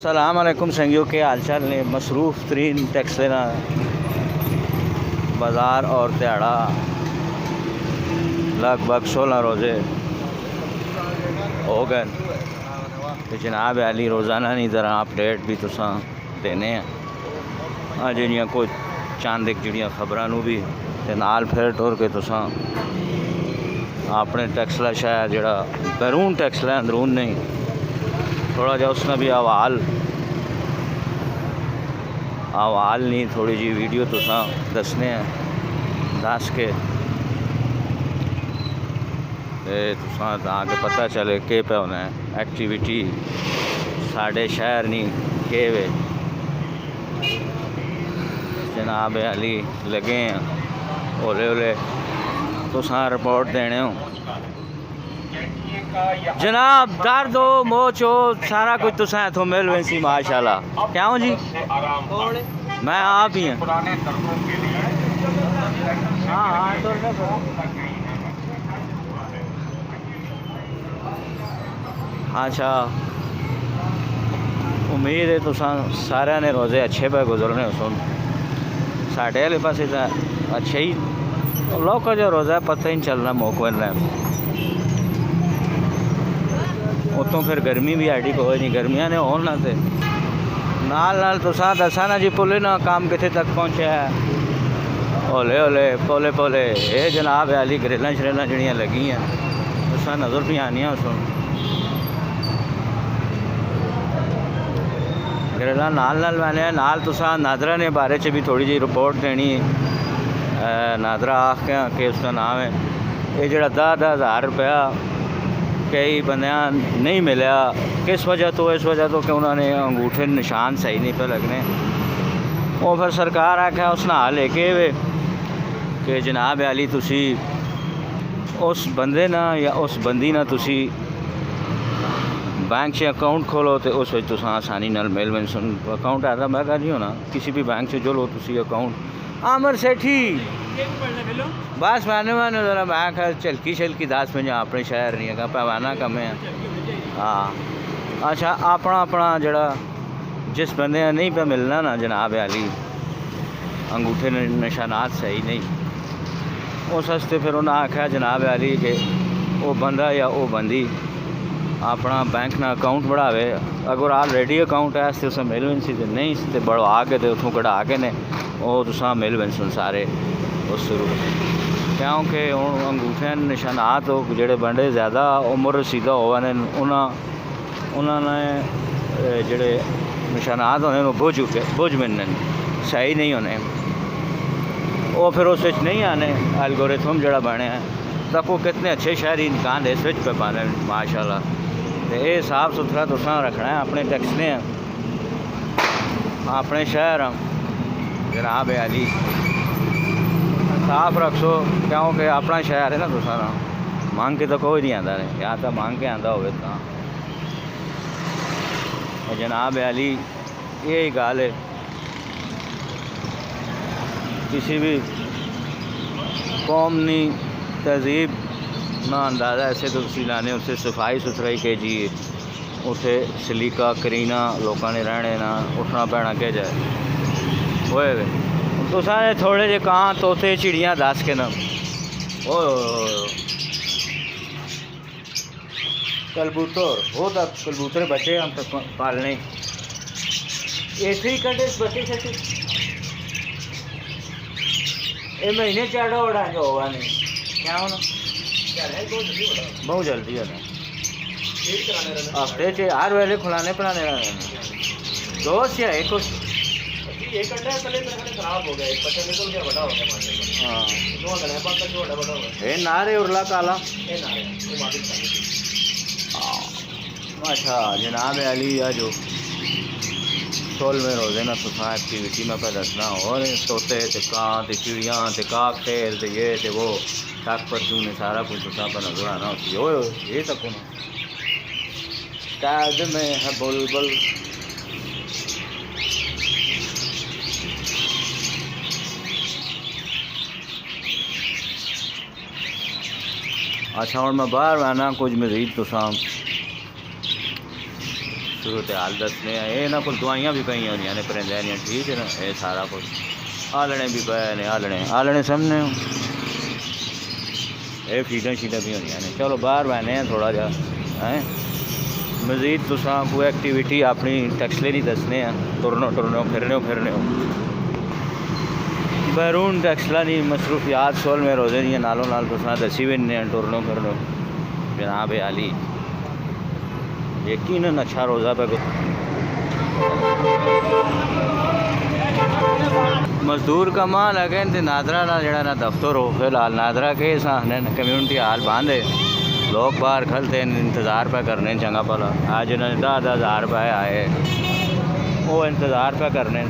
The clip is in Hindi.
सलाम अलैकुम संगियों के हाल चाल ने मसरूफ़ तरीन टैक्स लेना बाज़ार और दिहाड़ा लगभग 16 रोज़े हो गए तो जनाब अली रोज़ाना नहीं तरह अपडेट भी तुसा देने हैं हाँ जिहड़ियां कोई चंद एक जिहड़ियां खबरां भी ते नाल फिर टुर के तुसा अपने टैक्सला शायद जिहड़ा बैरून टैक्सला अंदरून नहीं थोड़ा जा उसने भी हवाल नहीं थोड़ी जी वीडियो तुसा दसने हैं दस के तुसा ताकि पता चले के पे होना है एक्टिविटी साढ़े शहर नहीं के वे जनाब अली लगे हैं ओले ओले तुसा रिपोर्ट देने हो जनाब दर्द हो मोच हो सारा कुछ तुसा इथों मिल वैसी माशाल्लाह क्यों जी मैं आप ही अच्छा उम्मीद है तुसा सारे ने रोज़े अच्छे पे गुजरने सुन साढ़े वाले पास अच्छे ही लोग का जो रोज़ा पता ही नहीं चलना मौका है उतों फिर गर्मी भी आड़ी कोई नहीं गर्मियाँ ने होना थे नाल तुसा दसा ना जी पुले ना काम कितने तक पहुँचे है ओले ओले पोले पोले ये जनाब अली ग्रिल्लां शरेलां जड़ियाँ लगी हैं तुसा नज़र भी आनी सुन ग्रिल्लां नाल मैंने नाल तुसा नादरा ने बारे च भी थोड़ी जी रिपोर्ट देनी नादरा आख के उसका नाम है ये जरा 10,000 रुपया कई बंदियां नहीं मिला किस वजह तो इस वजह तो कि उन्होंने अंगूठे निशान सही नहीं पे लगने वो फिर सरकार आख्या उसने हाल लेके वे कि जनाब अली तुसी उस बंदे ना या उस बंदी ना तुसी बैंक से अकाउंट खोलो तो उस वजह तुसा आसानी नाल मेल में सुन अकाउंट आता मैं कह नहीं होना किसी भी बैंक से जो लो तुसी अकाउंट आमर सेठी बस मैंने ज़रा मैं खैर चलकी शलकी 10 में अपने शहर नहीं है पैवाना कम है हाँ अच्छा अपना अपना जड़ा जिस बंदे नहीं पे मिलना ना जनाब अली अंगूठे निशानात सही नहीं उस हस्ते फिर उन्हें आख्या जनाब अली के वो बंदा या वो बंदी अपना बैंक ना अकाउंट बढ़ावे अगर ऑलरेडी अकाउंट है तो उसे मिल सी नहीं तो बढ़वा के उतों कढ़ा के ने वो तुसा मिल बन सुन सारे उस शुरू क्योंकि हूँ अंगूठे निशानात जोड़े बंदे ज़्यादा उम्र रसीदा होने उन्होंने जोड़े निशानात होने बुझ मिलने सही नहीं होने वो फिर उस नहीं आने एल्गोरिथम जड़ा बने हैं तब वो कितने अच्छे शहरी इंसान इस पे पाने माशाल्लाह तो ये साफ सुथरा तुसा रखना है अपने टैक्स ने अपने शहर जनाब अली साफ रखो क्योंकि अपना शहर है ना तुसा मांग के तो कोई नहीं आता है या तो मांग के आंदा हो जनाब अली यही गाल है किसी भी कौम नी तहजीब ना अंदाज़ा ऐसे तो लाने उसे सफाई सुथराई के जी उसे सलीका करीना लोगों ने रहने ना उठना पैना के जाए होए तो सारे थोड़े जे कहाँ तोते चिड़ियाँ दस के ना ओ कबूतर हो तक कबूतर बचे हम तक पालने ऐसे ही कटे बचे छे ये महीने चाड़ा उड़ा जो होगा नहीं क्या होना बहुत जल्दी है हफ्ते च हर वेले खुलाने पिलाने दोस्त या एक खराब हो गया एक बच्चा निकल गया बड़ा हो गया हाँ नारे उरला काला अच्छा जनाब अली या जो 16वें रोज़े ना तुसा एक्टिविटी में पे दसना और तोते ते कां ते चिड़ियाँ ते काक खेल ते ये ते वो तक पर तू ने सारा कुछ तुसा पर नजर आना होती हो ये तक कैद में है बुलबुल अच्छा और मैं बाहर आना कुछ मजीद तुसा सूरत हाल दसने ये ना कोई दवाइयाँ भी पई होंगे ने परिंदे ने ठीक है ना ये सारा कुछ आलने भी पे ने आलने सामने ये फीडां शीडां भी होंगे ने। चलो बाहर बहने हैं थोड़ा जा हैं मज़ीद तुसां कोई एक्टिविटी अपनी टैक्सले नहीं दसने हैं तुरनो फिरने बैरून टैक्सला नहीं मसरूफियात सोल में रोजे नहीं नालों नाल तुसां दसी भी नहीं टुरनो फिरनो जनाब आली यकीनन अच्छा रोज़ा पे मजदूर का माल लगे तो नादरा ना जड़ा ना दफ्तर हो फिलहाल नादरा के सामने कम्यूनिटी हाल बांधे लोग बाहर खलते इंतज़ार पे करने चंगा भला आज उन्होंने 10,000 रुपये आए वो इंतज़ार पे करने